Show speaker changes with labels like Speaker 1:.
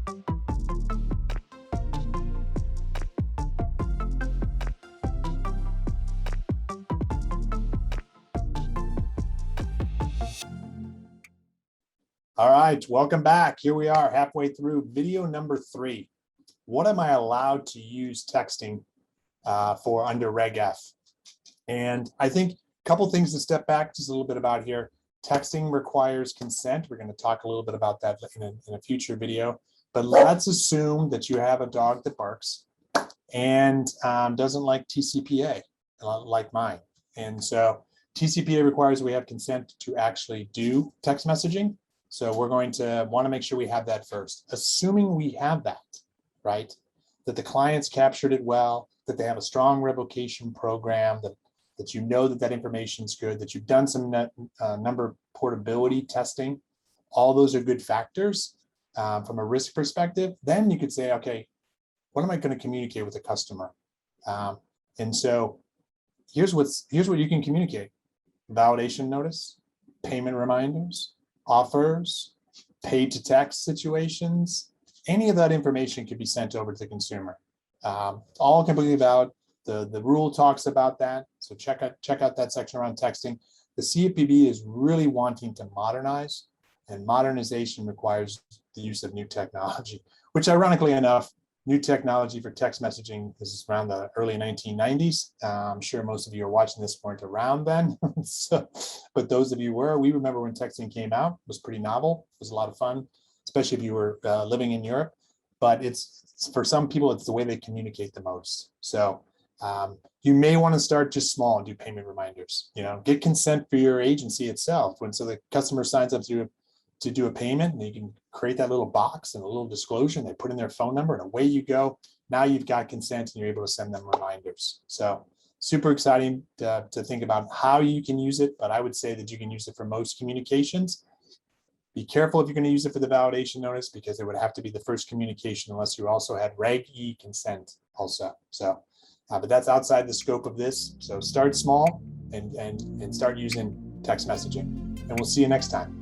Speaker 1: All right, welcome back. Here we are halfway through video number 3. What am I allowed to use texting for under Reg F? And I think a couple things to step back just a little bit about here. Texting requires consent. We're going to talk a little bit about that in a future video. But let's assume that you have a dog that barks and doesn't like TCPA like mine. And so TCPA requires we have consent to actually do text messaging. So we're going to want to make sure we have that first. Assuming we have that, right, that the client's captured it well, that they have a strong revocation program, that you know that information is good, that you've done some number portability testing, all those are good factors from a risk perspective. Then you could say, okay, what am I going to communicate with the customer? And so here's what you can communicate: validation notice, payment reminders, offers, paid to text situations. Any of that information could be sent over to the consumer. All completely valid. The rule talks about that. So check out that section around texting. The CFPB is really wanting to modernize, and modernization requires the use of new technology, which ironically enough, new technology for text messaging is around the early 1990s. I'm sure most of you are watching this weren't around then. But those of you were, we remember when texting came out. It was pretty novel. It was a lot of fun, especially if you were living in Europe. But it's for some people, it's the way they communicate the most. So you may want to start just small and do payment reminders. Get consent for your agency itself. So the customer signs up to do a payment, and you can create that little box and a little disclosure, and they put in their phone number, and away you go. Now you've got consent, and you're able to send them reminders. So super exciting to think about how you can use it, but I would say that you can use it for most communications. Be careful if you're going to use it for the validation notice, because it would have to be the first communication unless you also had Reg E consent also. So, but that's outside the scope of this. So start small and start using text messaging, and we'll see you next time.